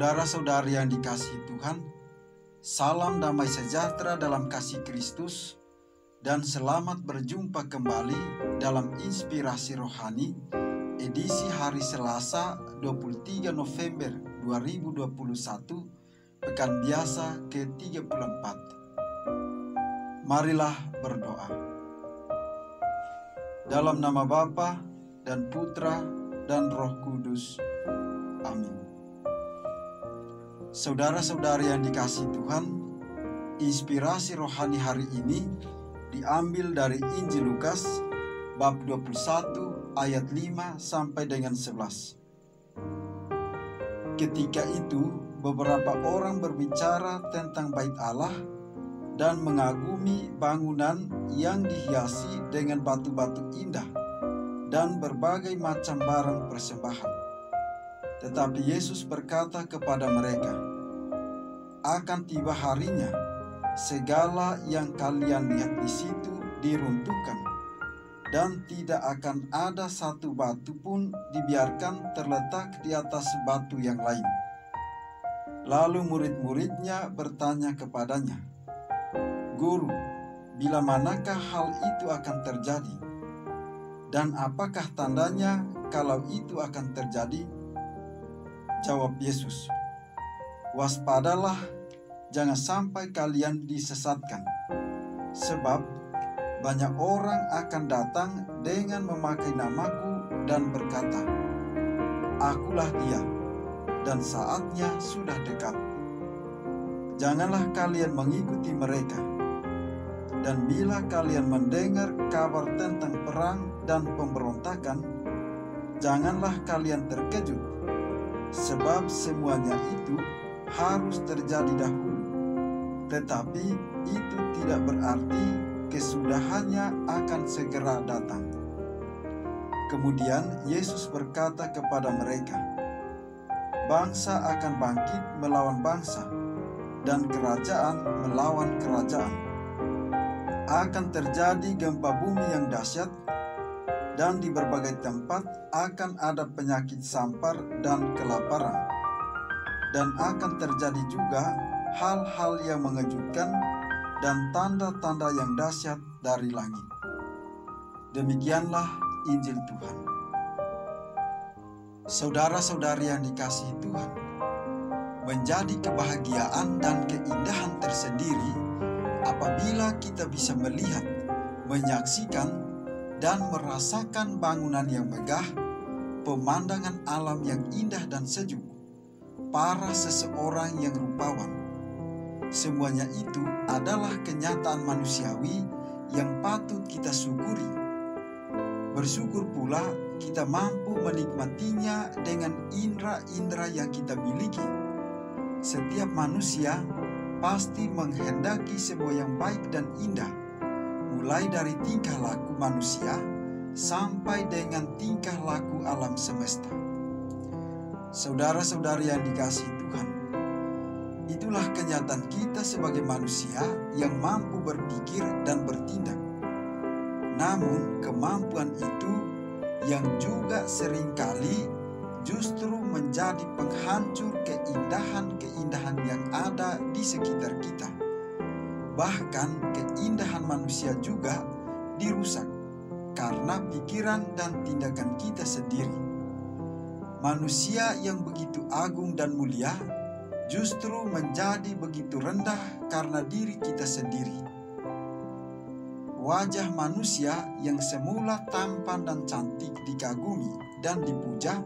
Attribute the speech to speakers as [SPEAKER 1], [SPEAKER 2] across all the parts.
[SPEAKER 1] Saudara-saudari yang dikasihi Tuhan, salam damai sejahtera dalam kasih Kristus dan selamat berjumpa kembali dalam Inspirasi Rohani edisi hari Selasa 23 November 2021, pekan biasa ke-34. Marilah berdoa. Dalam nama Bapa dan Putra dan Roh Kudus. Amin. Saudara-saudari yang dikasihi Tuhan, inspirasi rohani hari ini diambil dari Injil Lukas bab 21 ayat 5 sampai dengan 11. Ketika itu beberapa orang berbicara tentang bait Allah dan mengagumi bangunan yang dihiasi dengan batu-batu indah dan berbagai macam barang persembahan. Tetapi Yesus berkata kepada mereka, "Akan tiba harinya, segala yang kalian lihat di situ diruntuhkan, dan tidak akan ada satu batu pun dibiarkan terletak di atas batu yang lain." Lalu murid-muridnya bertanya kepadanya, "Guru, bila manakah hal itu akan terjadi? Dan apakah tandanya kalau itu akan terjadi?" Jawab Yesus, "Waspadalah, jangan sampai kalian disesatkan. Sebab banyak orang akan datang dengan memakai namaku dan berkata, 'Akulah dia,' dan saatnya sudah dekat. Janganlah kalian mengikuti mereka. Dan bila kalian mendengar kabar tentang perang dan pemberontakan, janganlah kalian terkejut, sebab semuanya itu harus terjadi dahulu. Tetapi itu tidak berarti kesudahannya akan segera datang." Kemudian Yesus berkata kepada mereka, "Bangsa akan bangkit melawan bangsa, dan kerajaan melawan kerajaan. Akan terjadi gempa bumi yang dahsyat, dan di berbagai tempat akan ada penyakit sampar dan kelaparan. Dan akan terjadi juga hal-hal yang mengejutkan dan tanda-tanda yang dahsyat dari langit." Demikianlah Injil Tuhan. Saudara-saudari yang dikasihi Tuhan, menjadi kebahagiaan dan keindahan tersendiri apabila kita bisa melihat, menyaksikan, dan merasakan bangunan yang megah, pemandangan alam yang indah dan sejuk, para seseorang yang rupawan. Semuanya itu adalah kenyataan manusiawi yang patut kita syukuri. Bersyukur pula kita mampu menikmatinya dengan indera-indera yang kita miliki. Setiap manusia pasti menghendaki semua yang baik dan indah, mulai dari tingkah laku manusia sampai dengan tingkah laku alam semesta. Saudara-saudari yang dikasihi Tuhan, itulah kenyataan kita sebagai manusia yang mampu berpikir dan bertindak. Namun kemampuan itu yang juga seringkali justru menjadi penghancur keindahan-keindahan yang ada di sekitar kita. Bahkan keindahan manusia juga dirusak karena pikiran dan tindakan kita sendiri. Manusia yang begitu agung dan mulia justru menjadi begitu rendah karena diri kita sendiri. Wajah manusia yang semula tampan dan cantik dikagumi dan dipuja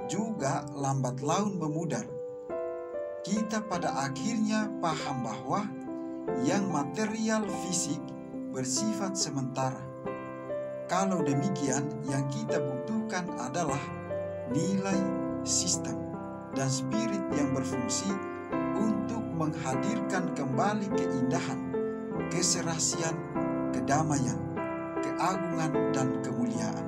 [SPEAKER 1] juga lambat laun memudar. Kita pada akhirnya paham bahwa yang material fisik bersifat sementara. Kalau demikian, yang kita butuhkan adalah nilai, sistem, dan spirit yang berfungsi untuk menghadirkan kembali keindahan, keserasian, kedamaian, keagungan, dan kemuliaan.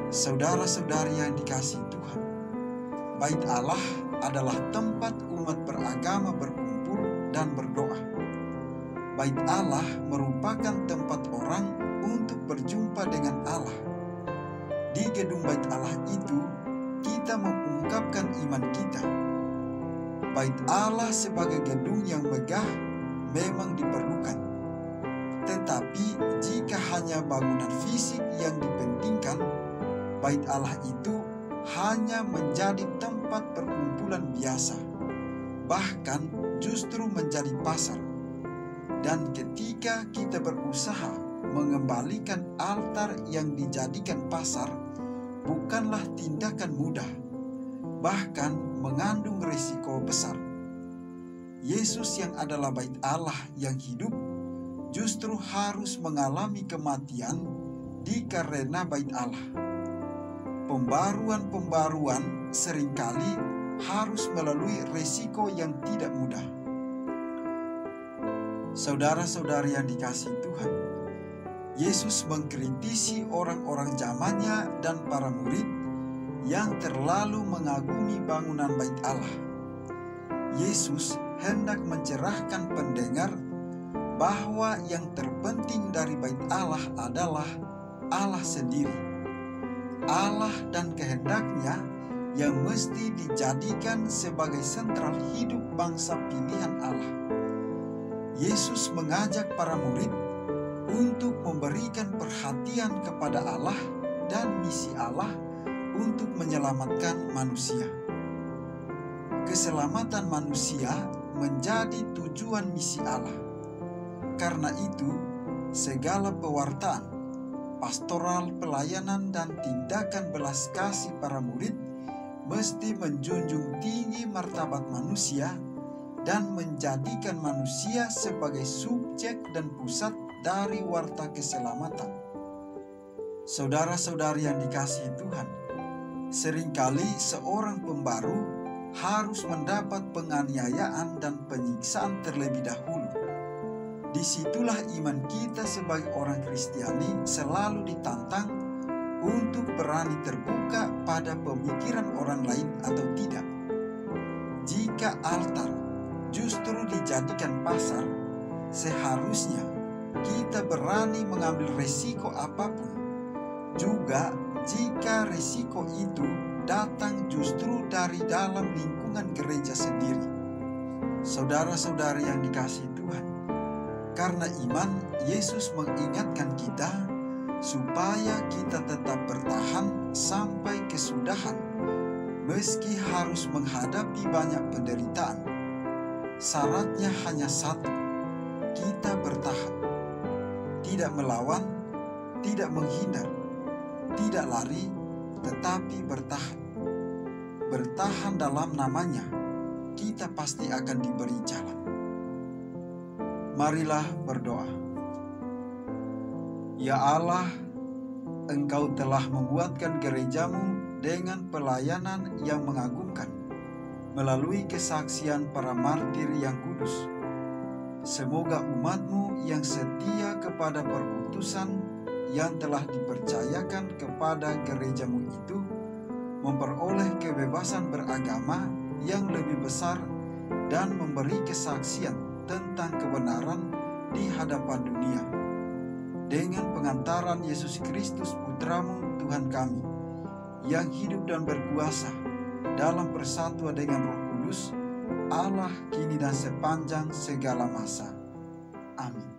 [SPEAKER 1] Saudara-saudari yang dikasihi Tuhan, bait Allah adalah tempat umat beragama berkumpul dan berdoa. Bait Allah merupakan tempat orang untuk berjumpa dengan Allah. Di gedung bait Allah itu kita mengungkapkan iman kita. Bait Allah sebagai gedung yang megah memang diperlukan. Tetapi jika hanya bangunan fisik yang dipentingkan, bait Allah itu hanya menjadi tempat perkumpulan biasa, bahkan justru menjadi pasar. Dan ketika kita berusaha mengembalikan altar yang dijadikan pasar, bukanlah tindakan mudah, bahkan mengandung risiko besar. Yesus yang adalah bait Allah yang hidup justru harus mengalami kematian dikarenakan bait Allah. Pembaruan-pembaruan seringkali harus melalui risiko yang tidak mudah. Saudara-saudari yang dikasihi Tuhan, Yesus mengkritisi orang-orang zamannya dan para murid yang terlalu mengagumi bangunan bait Allah. Yesus hendak mencerahkan pendengar bahwa yang terpenting dari bait Allah adalah Allah sendiri. Allah dan kehendaknya yang mesti dijadikan sebagai sentral hidup bangsa pilihan Allah. Yesus mengajak para murid untuk memberikan perhatian kepada Allah dan misi Allah untuk menyelamatkan manusia. Keselamatan manusia menjadi tujuan misi Allah. Karena itu, segala pewartaan, pastoral, pelayanan, dan tindakan belas kasih para murid mesti menjunjung tinggi martabat manusia dan menjadikan manusia sebagai subjek dan pusat dari warta keselamatan. Saudara-saudari yang dikasihi Tuhan, seringkali seorang pembaru harus mendapat penganiayaan dan penyiksaan terlebih dahulu. Disitulah iman kita sebagai orang Kristiani selalu ditantang untuk berani terbuka pada pemikiran orang lain atau tidak. Jika altar justru dijadikan pasar, seharusnya kita berani mengambil resiko apapun. Juga jika resiko itu datang justru dari dalam lingkungan gereja sendiri. Saudara-saudari yang dikasihi Tuhan, karena iman, Yesus mengingatkan kita supaya kita tetap bertahan sampai kesudahan, meski harus menghadapi banyak penderitaan. Syaratnya hanya satu, kita bertahan, tidak melawan, tidak menghindar, tidak lari, tetapi bertahan. Bertahan dalam namanya, kita pasti akan diberi jalan. Marilah berdoa. Ya Allah, Engkau telah membuatkan gerejamu dengan pelayanan yang mengagumkan melalui kesaksian para martir yang kudus. Semoga umat-Mu yang setia kepada perutusan yang telah dipercayakan kepada gereja-Mu itu memperoleh kebebasan beragama yang lebih besar dan memberi kesaksian tentang kebenaran di hadapan dunia. Dengan pengantaran Yesus Kristus Putra-Mu Tuhan kami, yang hidup dan berkuasa dalam persatuan dengan Roh Kudus, Allah kini dan sepanjang segala masa. Amin.